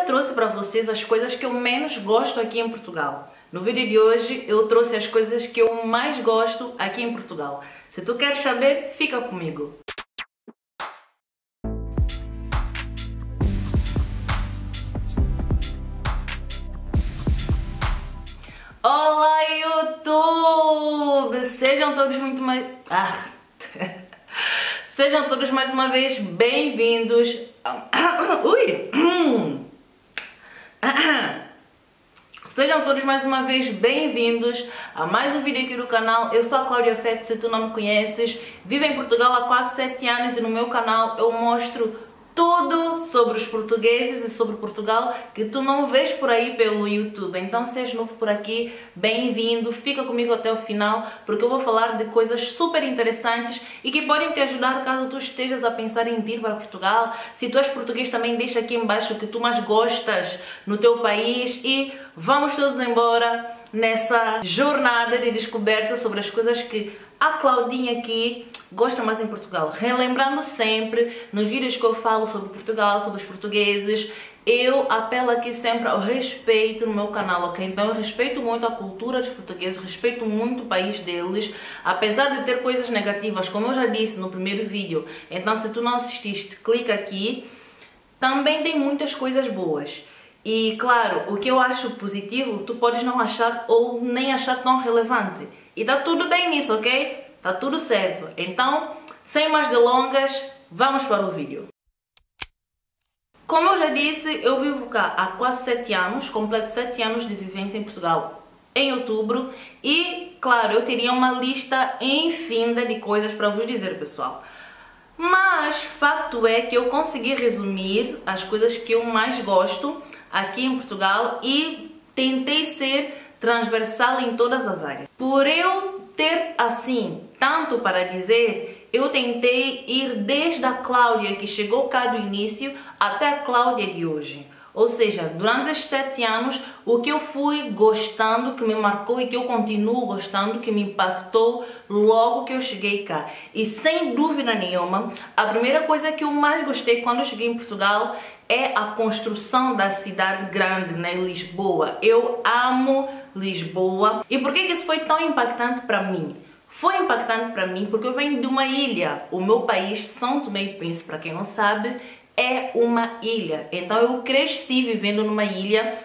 trouxe para vocês as coisas que eu menos gosto aqui em Portugal. No vídeo de hoje eu trouxe as coisas que eu mais gosto aqui em Portugal. Se tu queres saber, fica comigo. Olá, YouTube! Sejam todos Sejam todos mais uma vez bem-vindos. Sejam todos mais uma vez bem-vindos a mais um vídeo aqui do canal. Eu sou a Cláudia Fett, se tu não me conheces. Vivo em Portugal há quase 7 anos e no meu canal eu mostro tudo sobre os portugueses e sobre Portugal que tu não vês por aí pelo YouTube. Então, se és novo por aqui, bem-vindo, fica comigo até o final, porque eu vou falar de coisas super interessantes e que podem te ajudar caso tu estejas a pensar em vir para Portugal. Se tu és português, também deixa aqui embaixo o que tu mais gostas no teu país e vamos todos embora nessa jornada de descoberta sobre as coisas que a Claudinha aqui gosta mais em Portugal. Relembrando sempre, nos vídeos que eu falo sobre Portugal, sobre os portugueses, eu apelo aqui sempre ao respeito no meu canal, ok? Então eu respeito muito a cultura dos portugueses, respeito muito o país deles, apesar de ter coisas negativas, como eu já disse no primeiro vídeo. Então, se tu não assististe, clica aqui. Também tem muitas coisas boas. E claro, o que eu acho positivo, tu podes não achar ou nem achar tão relevante. E tá tudo bem nisso, ok? Tá tudo certo. Então, sem mais delongas, vamos para o vídeo. Como eu já disse, eu vivo cá há quase 7 anos, completo 7 anos de vivência em Portugal em outubro. E, claro, eu teria uma lista infinda de coisas para vos dizer, pessoal. Mas, fato é que eu consegui resumir as coisas que eu mais gosto aqui em Portugal e tentei ser transversal em todas as áreas. Por eu ter, assim, tanto para dizer, eu tentei ir desde a Cláudia que chegou cá do início até a Cláudia de hoje. Ou seja, durante estes 7 anos, o que eu fui gostando, que me marcou e que eu continuo gostando, que me impactou logo que eu cheguei cá. E sem dúvida nenhuma, a primeira coisa que eu mais gostei quando eu cheguei em Portugal é a construção da cidade grande, né? Lisboa. Eu amo Lisboa. E por que isso foi tão impactante para mim? Foi impactante para mim porque eu venho de uma ilha. O meu país, São Tomé e Príncipe, para quem não sabe, é uma ilha. Então eu cresci vivendo numa ilha.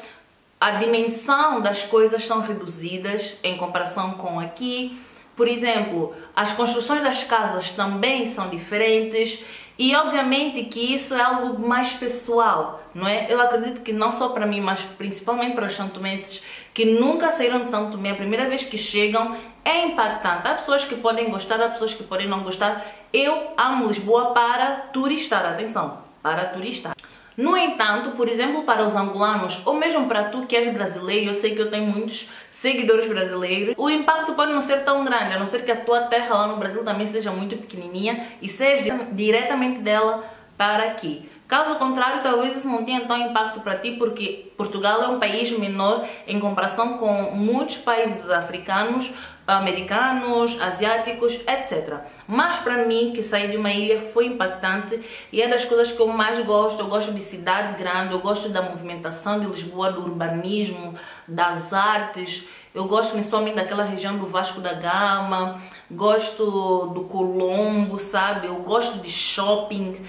A dimensão das coisas são reduzidas em comparação com aqui. Por exemplo, as construções das casas também são diferentes. E obviamente que isso é algo mais pessoal, não é? Eu acredito que não só para mim, mas principalmente para os santomenses que nunca saíram de São Tomé, a primeira vez que chegam é impactante. Há pessoas que podem gostar, há pessoas que podem não gostar. Eu amo Lisboa para turistar, atenção, para turistar. No entanto, por exemplo, para os angolanos, ou mesmo para tu que és brasileiro, eu sei que eu tenho muitos seguidores brasileiros, o impacto pode não ser tão grande, a não ser que a tua terra lá no Brasil também seja muito pequenininha e seja diretamente dela para aqui. Caso contrário, talvez isso não tenha tão impacto para ti, porque Portugal é um país menor em comparação com muitos países africanos, americanos, asiáticos, etc. Mas para mim, que saí de uma ilha, foi impactante e é das coisas que eu mais gosto. Eu gosto de cidade grande, eu gosto da movimentação de Lisboa, do urbanismo, das artes. Eu gosto principalmente daquela região do Vasco da Gama, gosto do Colombo, sabe? Eu gosto de shopping,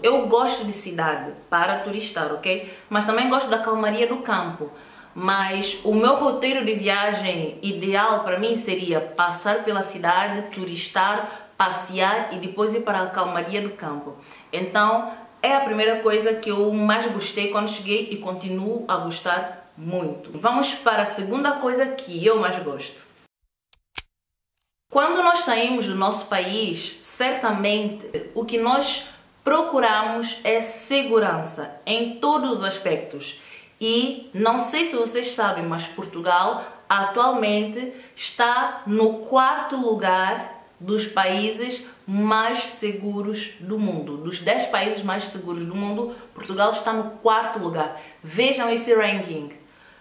eu gosto de cidade para turistar, ok? Mas também gosto da calmaria do campo. Mas o meu roteiro de viagem ideal para mim seria passar pela cidade, turistar, passear e depois ir para a calmaria do campo. Então, é a primeira coisa que eu mais gostei quando cheguei e continuo a gostar muito. Vamos para a segunda coisa que eu mais gosto. Quando nós saímos do nosso país, certamente o que nós procuramos é segurança em todos os aspectos. E não sei se vocês sabem, mas Portugal atualmente está no 4º lugar dos países mais seguros do mundo. Dos 10 países mais seguros do mundo, Portugal está no 4º lugar. Vejam esse ranking.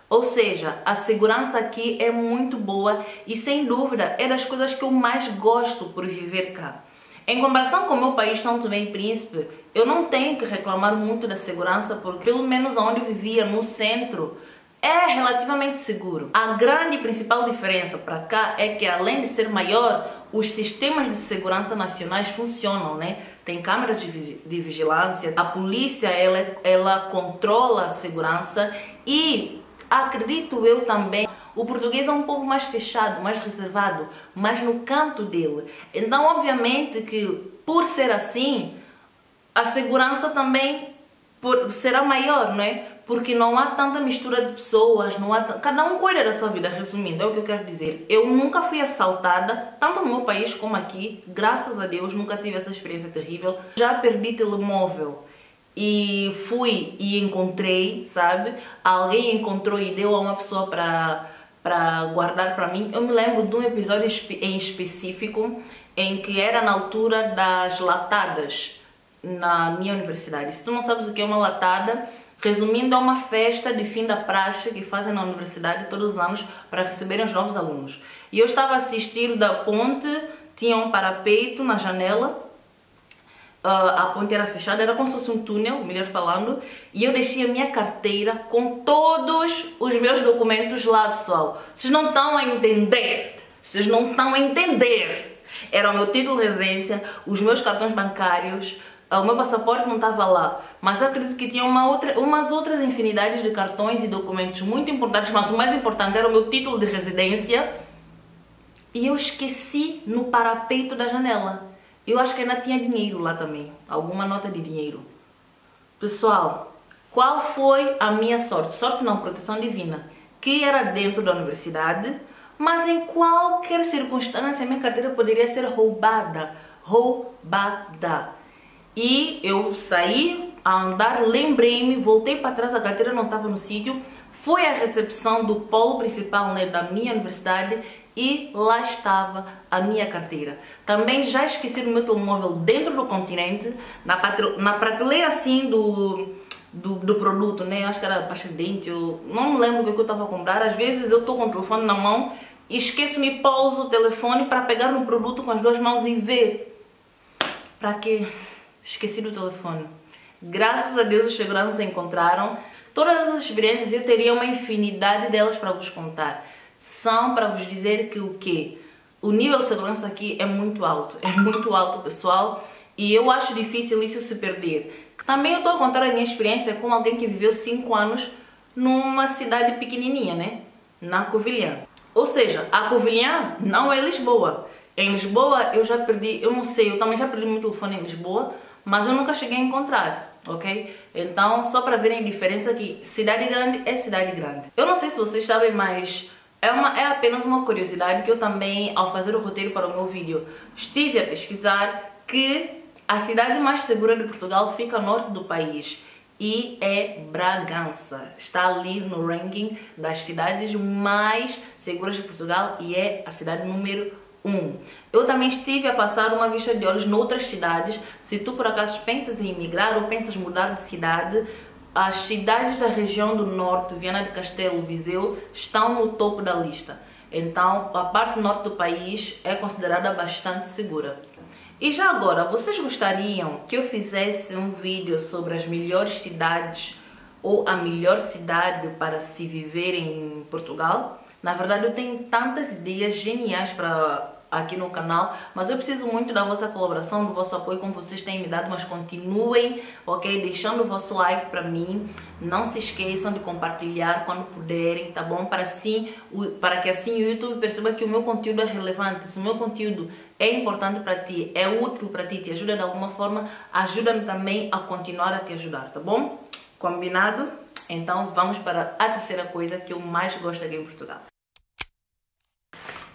Ou seja, a segurança aqui é muito boa e sem dúvida é das coisas que eu mais gosto por viver cá. Em comparação com o meu país, São Tomé e Príncipe, eu não tenho que reclamar muito da segurança, porque pelo menos onde eu vivia, no centro, é relativamente seguro. A grande e principal diferença para cá é que, além de ser maior, os sistemas de segurança nacionais funcionam, né? Tem câmeras de vigilância, a polícia ela controla a segurança e, acredito eu também, o português é um povo mais fechado, mais reservado, mais no canto dele. Então, obviamente que, por ser assim, a segurança também será maior, não é? Porque não há tanta mistura de pessoas, não há cada um cuida da sua vida, resumindo, é o que eu quero dizer. Eu nunca fui assaltada, tanto no meu país como aqui, graças a Deus, nunca tive essa experiência terrível. Já perdi telemóvel e fui e encontrei, sabe? Alguém encontrou e deu a uma pessoa para guardar para mim. Eu me lembro de um episódio em específico em que era na altura das latadas na minha universidade. Se tu não sabes o que é uma latada, resumindo, é uma festa de fim da praxe que fazem na universidade todos os anos para receberem os novos alunos. E eu estava a assistir da ponte, tinha um parapeito na janela, a ponte era fechada, era como se fosse um túnel, melhor falando, e eu deixei a minha carteira com todos os meus documentos lá, pessoal. Vocês não estão a entender, vocês não estão a entender. Era o meu título de residência, os meus cartões bancários, o meu passaporte não estava lá, mas eu acredito que tinha umas outras infinidades de cartões e documentos muito importantes, mas o mais importante era o meu título de residência, e eu esqueci no parapeito da janela. Eu acho que ainda tinha dinheiro lá também, alguma nota de dinheiro. Pessoal, qual foi a minha sorte? Sorte não, proteção divina, que era dentro da universidade, mas em qualquer circunstância a minha carteira poderia ser roubada. E eu saí a andar, lembrei-me, voltei para trás, a carteira não estava no sítio, fui à recepção do polo principal, né, da minha universidade, e lá estava a minha carteira. Também já esqueci o meu telemóvel dentro do continente, na prateleira assim do produto, né? Eu acho que era pasta de dente, eu não me lembro o que eu estava a comprar. Às vezes eu estou com o telefone na mão e esqueço-me, pauso o telefone para pegar no produto com as duas mãos e ver. Para quê? Esqueci do telefone. Graças a Deus os seguranças encontraram. Todas essas experiências eu teria uma infinidade delas para vos contar. São para vos dizer que o quê? O nível de segurança aqui é muito alto, pessoal, e eu acho difícil isso se perder. Também eu estou a contar a minha experiência com alguém que viveu 5 anos numa cidade pequenininha, né? Na Covilhã. Ou seja, a Covilhã não é Lisboa. Em Lisboa eu já perdi, eu não sei, eu também já perdi meu telefone em Lisboa, mas eu nunca cheguei a encontrar, ok? Então, só para verem a diferença que cidade grande é cidade grande. Eu não sei se vocês sabem, mas é apenas uma curiosidade que eu também, ao fazer o roteiro para o meu vídeo, estive a pesquisar que a cidade mais segura de Portugal fica ao norte do país e é Bragança. Está ali no ranking das cidades mais seguras de Portugal e é a cidade número 1. Eu também estive a passar uma vista de olhos noutras cidades. Se tu por acaso pensas em emigrar ou pensas mudar de cidade, as cidades da região do norte, Viana do Castelo, Viseu, estão no topo da lista. Então, a parte norte do país é considerada bastante segura. E já agora, vocês gostariam que eu fizesse um vídeo sobre as melhores cidades ou a melhor cidade para se viver em Portugal? Na verdade, eu tenho tantas ideias geniais para aqui no canal, mas eu preciso muito da vossa colaboração, do vosso apoio, como vocês têm me dado, mas continuem, ok? Deixando o vosso like para mim, não se esqueçam de compartilhar quando puderem, tá bom? Para que assim o YouTube perceba que o meu conteúdo é relevante, se o meu conteúdo é importante para ti, é útil para ti, te ajuda de alguma forma, ajuda-me também a continuar a te ajudar, tá bom? Combinado? Então vamos para a terceira coisa que eu mais gosto aqui em Portugal.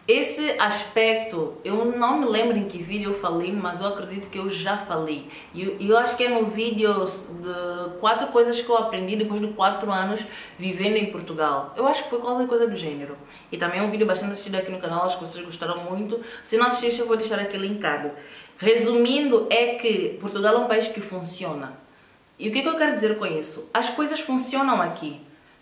Esse aspecto, eu não me lembro em que vídeo eu falei, mas eu acredito que eu já falei. E eu acho que é no vídeo de 4 coisas que eu aprendi depois de 4 anos vivendo em Portugal. Eu acho que foi qualquer coisa do gênero. E também é um vídeo bastante assistido aqui no canal, acho que vocês gostaram muito. Se não assististe, eu vou deixar aqui linkado. Resumindo, é que Portugal é um país que funciona. E o que eu quero dizer com isso? As coisas funcionam aqui.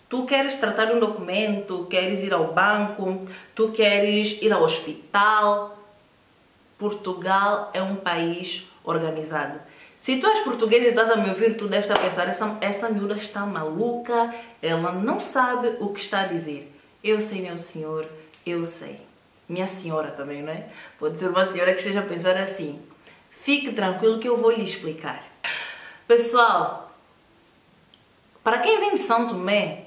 Tu queres tratar de um documento, queres ir ao banco, tu queres ir ao hospital, Portugal é um país organizado. Se tu és português e estás a me ouvir, tu deves estar a pensar, essa miúda está maluca, ela não sabe o que está a dizer. Eu sei, meu senhor, eu sei. Minha senhora também, não é? Pode ser uma senhora que esteja a pensar assim. Fique tranquilo que eu vou lhe explicar. Pessoal, para quem vem de São Tomé,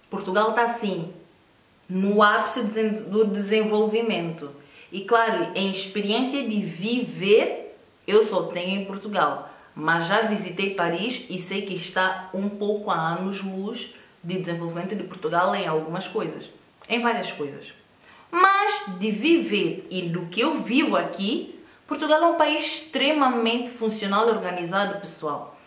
Portugal está assim, no ápice do desenvolvimento. E claro, em experiência de viver, eu só tenho em Portugal. Mas já visitei Paris e sei que está um pouco a anos-luz de desenvolvimento de Portugal em algumas coisas. Em várias coisas. Mas de viver e do que eu vivo aqui, Portugal é um país extremamente funcional e organizado, pessoal.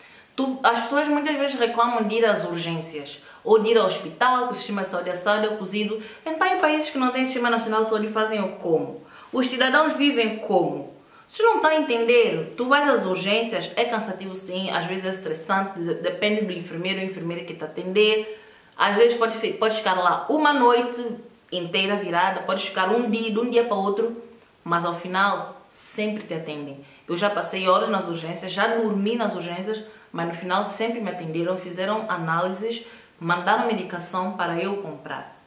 As pessoas muitas vezes reclamam de ir às urgências ou de ir ao hospital, que o sistema de saúde é cozido. Então, em países que não têm sistema nacional de saúde, fazem o como? Os cidadãos vivem como? Se não está a entender, tu vais às urgências, é cansativo sim, às vezes é estressante, depende do enfermeiro ou enfermeira que te atender. Às vezes pode ficar lá uma noite inteira virada, pode ficar de um dia para outro, mas ao final sempre te atendem. Eu já passei horas nas urgências, já dormi nas urgências, mas no final sempre me atenderam, fizeram análises, mandaram medicação para eu comprar.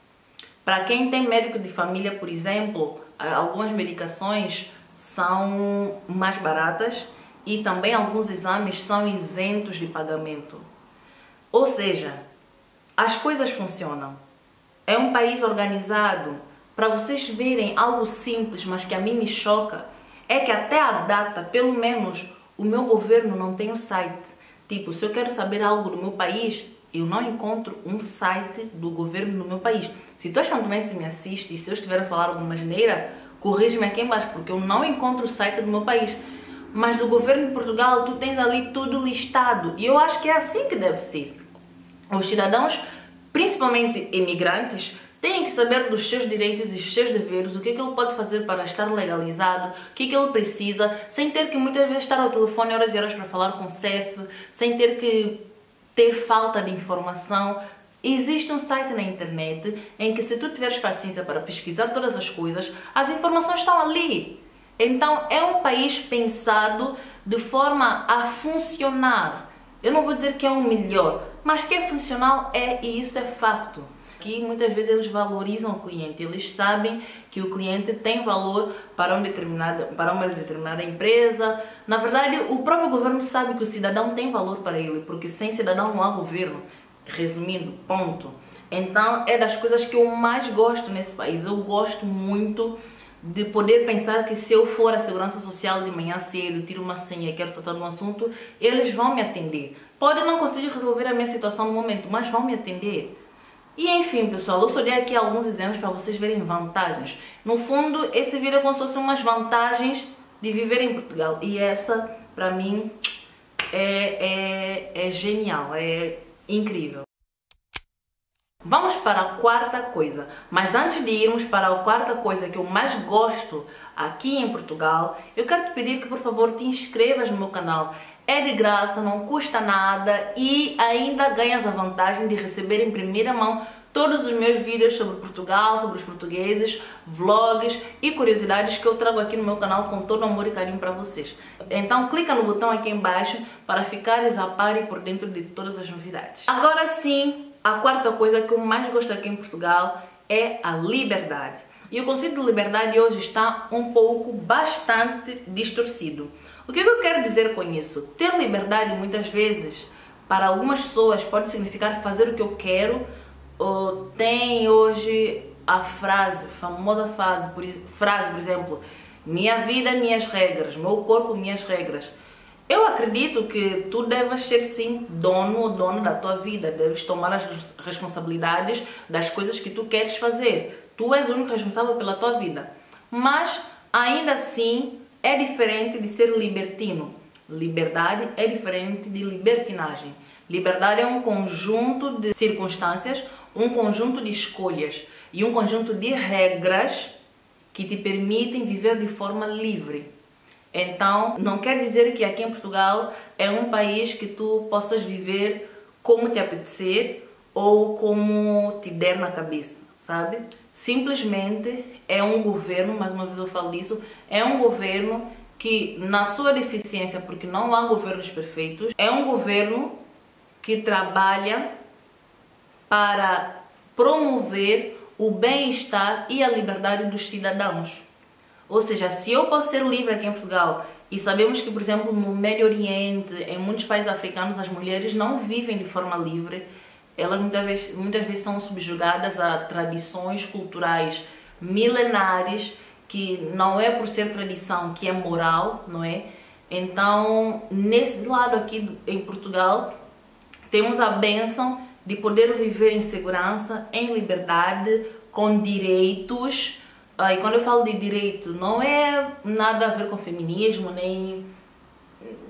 Para quem tem médico de família, por exemplo, algumas medicações são mais baratas e também alguns exames são isentos de pagamento. Ou seja, as coisas funcionam. É um país organizado. Para vocês verem algo simples, mas que a mim me choca, é que até a data, pelo menos, o meu governo não tem um site. Tipo, se eu quero saber algo do meu país, eu não encontro um site do governo do meu país. Se tu achando bem, se me assiste, e se eu estiver a falar alguma asneira, corrige-me aqui embaixo, porque eu não encontro o site do meu país. Mas do governo de Portugal, tu tens ali tudo listado. E eu acho que é assim que deve ser. Os cidadãos, principalmente imigrantes, têm que saber dos seus direitos e dos seus deveres, o que é que ele pode fazer para estar legalizado, o que é que ele precisa, sem ter que muitas vezes estar ao telefone horas e horas para falar com o CEF, sem ter que ter falta de informação. Existe um site na internet em que, se tu tiveres paciência para pesquisar todas as coisas, as informações estão ali. Então é um país pensado de forma a funcionar. Eu não vou dizer que é o melhor, mas que é funcional é, e isso é facto. Aqui muitas vezes eles valorizam o cliente, eles sabem que o cliente tem valor para uma determinada empresa. Na verdade, o próprio governo sabe que o cidadão tem valor para ele, porque sem cidadão não há governo. Resumindo, ponto. Então é das coisas que eu mais gosto nesse país. Eu gosto muito de poder pensar que, se eu for à segurança social de manhã cedo, tiro uma senha e quero tratar de um assunto, eles vão me atender. Pode não conseguir resolver a minha situação no momento, mas vão me atender. E enfim, pessoal, eu só dei aqui alguns exemplos para vocês verem vantagens. No fundo, esse vídeo é como se fossem umas vantagens de viver em Portugal. E essa, para mim, é genial, é incrível. Vamos para a quarta coisa. Mas antes de irmos para a quarta coisa que eu mais gosto aqui em Portugal, eu quero te pedir que, por favor, te inscrevas no meu canal. É de graça, não custa nada e ainda ganhas a vantagem de receber em primeira mão todos os meus vídeos sobre Portugal, sobre os portugueses, vlogs e curiosidades que eu trago aqui no meu canal com todo amor e carinho para vocês. Então clica no botão aqui embaixo para ficares a par e por dentro de todas as novidades. Agora sim, a quarta coisa que eu mais gosto aqui em Portugal é a liberdade. E o conceito de liberdade hoje está bastante distorcido. O que eu quero dizer com isso? Ter liberdade muitas vezes, para algumas pessoas, pode significar fazer o que eu quero. Ou tem hoje a famosa frase, por exemplo, minha vida, minhas regras, meu corpo, minhas regras. Eu acredito que tu deves ser sim dono ou dona da tua vida, deves tomar as responsabilidades das coisas que tu queres fazer. Tu és o único responsável pela tua vida. Mas ainda assim é diferente de ser libertino. Liberdade é diferente de libertinagem. Liberdade é um conjunto de circunstâncias, um conjunto de escolhas e um conjunto de regras que te permitem viver de forma livre. Então, não quer dizer que aqui em Portugal é um país que tu possas viver como te apetecer ou como te der na cabeça. sabe? Simplesmente é um governo, mais uma vez eu falo disso, é um governo que, na sua deficiência, porque não há governos perfeitos, é um governo que trabalha para promover o bem-estar e a liberdade dos cidadãos. Ou seja, se eu posso ser livre aqui em Portugal, e sabemos que, por exemplo, no Médio Oriente, em muitos países africanos, as mulheres não vivem de forma livre, elas muitas vezes são subjugadas a tradições culturais milenares, que não é por ser tradição que é moral, não é? Então, nesse lado aqui em Portugal, temos a bênção de poder viver em segurança, em liberdade, com direitos. E quando eu falo de direito, não é nada a ver com feminismo, nem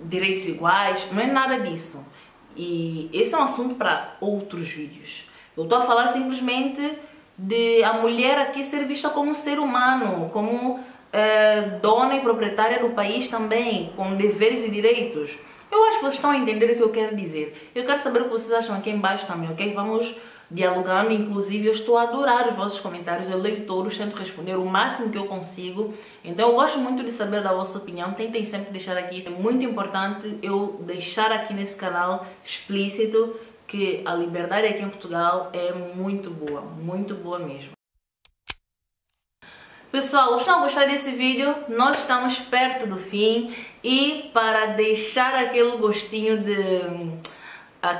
direitos iguais, não é nada disso. E esse é um assunto para outros vídeos. Eu estou a falar simplesmente de a mulher aqui ser vista como ser humano, como dona e proprietária do país também, com deveres e direitos. Eu acho que vocês estão a entender o que eu quero dizer. Eu quero saber o que vocês acham aqui embaixo também, ok? Vamos dialogando, inclusive eu estou a adorar os vossos comentários, eu leio todos, tento responder o máximo que eu consigo. Então eu gosto muito de saber da vossa opinião, tentem sempre deixar aqui. É muito importante eu deixar aqui nesse canal explícito que a liberdade aqui em Portugal é muito boa mesmo. Pessoal, vocês estão a gostar desse vídeo? Nós estamos perto do fim e para deixar aquele gostinho de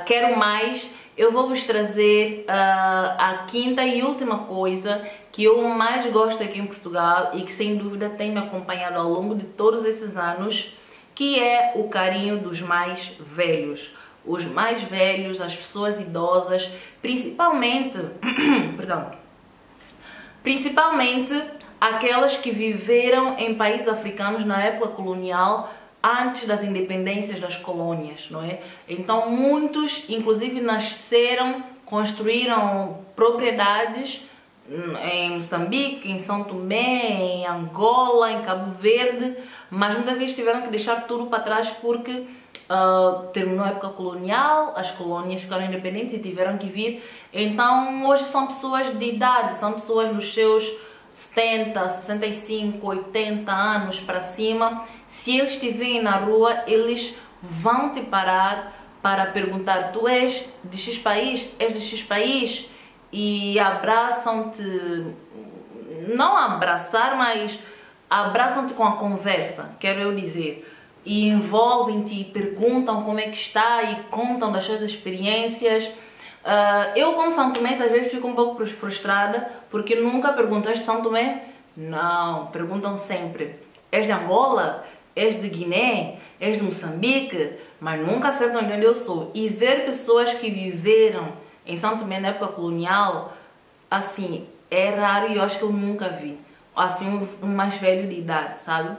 quero mais, eu vou vos trazer a quinta e última coisa que eu mais gosto aqui em Portugal e que sem dúvida tem me acompanhado ao longo de todos esses anos, que é o carinho dos mais velhos. Os mais velhos, as pessoas idosas, principalmente, principalmente aquelas que viveram em países africanos na época colonial, antes das independências das colônias, não é? Então muitos, inclusive, nasceram, construíram propriedades em Moçambique, em São Tomé, em Angola, em Cabo Verde, mas muitas vezes tiveram que deixar tudo para trás porque terminou a época colonial, as colônias ficaram independentes e tiveram que vir. Então hoje são pessoas de idade, são pessoas nos seus 70, 65, 80 anos para cima. Se eles te veem na rua, eles vão te parar para perguntar: tu és de X país? És de X país? E abraçam-te, não abraçar, mas abraçam-te com a conversa, quero eu dizer. E envolvem-te, perguntam como é que está e contam das suas experiências. Eu, como São Tomé, às vezes fico um pouco frustrada porque nunca perguntam: és de São Tomé? Não, perguntam sempre: és de Angola? És de Guiné? És de Moçambique? Mas nunca acertam de onde eu sou. E ver pessoas que viveram em São Tomé na época colonial, assim, é raro e eu acho que eu nunca vi. Assim, um mais velho de idade, sabe?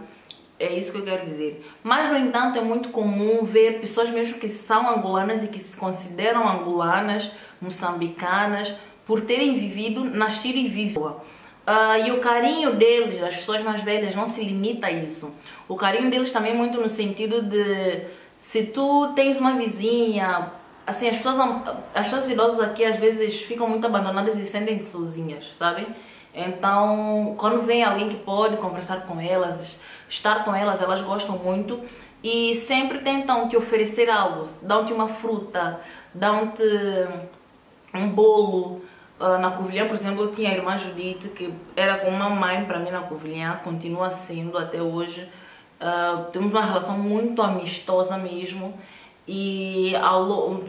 É isso que eu quero dizer. Mas, no entanto, é muito comum ver pessoas mesmo que são angolanas e que se consideram angolanas, moçambicanas, por terem vivido, nascido e vivido. E o carinho deles, das pessoas mais velhas, não se limita a isso. O carinho deles também é muito no sentido de, se tu tens uma vizinha, assim, as pessoas idosas aqui às vezes ficam muito abandonadas e sentem-se sozinhas, sabem? Então, quando vem alguém que pode conversar com elas, estar com elas, elas gostam muito e sempre tentam te oferecer algo. Dão-te uma fruta, dão-te um bolo. Na Covilhã, por exemplo, eu tinha a irmã Judite, que era como uma mãe para mim na Covilhã, continua sendo até hoje. Temos uma relação muito amistosa mesmo. E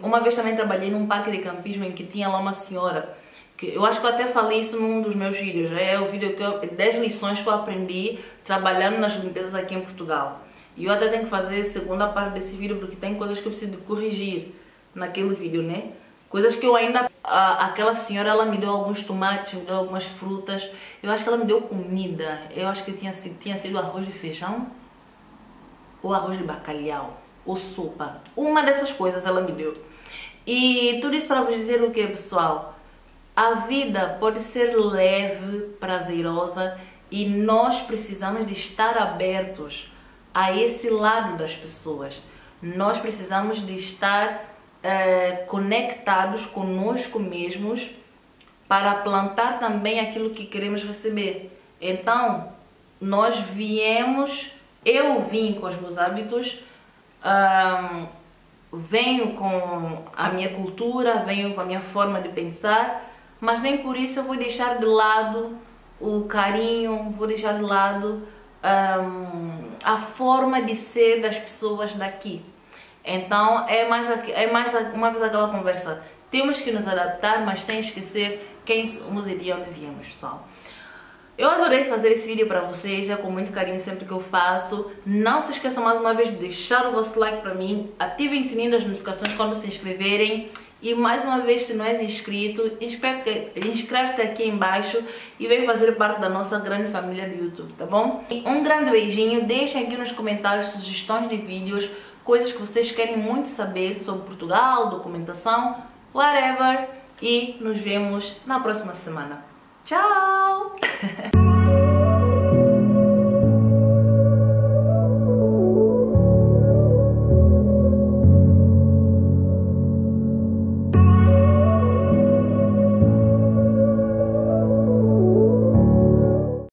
uma vez também trabalhei num parque de campismo em que tinha lá uma senhora, que eu acho que eu até falei isso num dos meus vídeos, é o vídeo que 10 lições que eu aprendi trabalhando nas limpezas aqui em Portugal. E eu até tenho que fazer a segunda parte desse vídeo porque tem coisas que eu preciso de corrigir naquele vídeo, né? Coisas que eu ainda... aquela senhora, ela me deu alguns tomates, me deu algumas frutas. Eu acho que ela me deu comida. Eu acho que tinha sido arroz de feijão ou arroz de bacalhau ou sopa. Uma dessas coisas ela me deu. E tudo isso para vos dizer o que, pessoal? A vida pode ser leve, prazerosa e nós precisamos de estar abertos a esse lado das pessoas. Nós precisamos de estar conectados conosco mesmos para plantar também aquilo que queremos receber. Então, eu vim com os meus hábitos, venho com a minha cultura, venho com a minha forma de pensar, mas nem por isso eu vou deixar de lado o carinho, vou deixar de lado a forma de ser das pessoas daqui. Então é mais uma vez aquela conversa, temos que nos adaptar, mas sem esquecer quem somos e de onde viemos, pessoal. Eu adorei fazer esse vídeo para vocês, é com muito carinho sempre que eu faço. Não se esqueçam mais uma vez de deixar o vosso like para mim, ativem o sininho das notificações quando se inscreverem. E mais uma vez, se não és inscrito, inscreve-te aqui embaixo e vem fazer parte da nossa grande família do YouTube, tá bom? Um grande beijinho, deixem aqui nos comentários sugestões de vídeos, coisas que vocês querem muito saber sobre Portugal, documentação, whatever. E nos vemos na próxima semana. Tchau!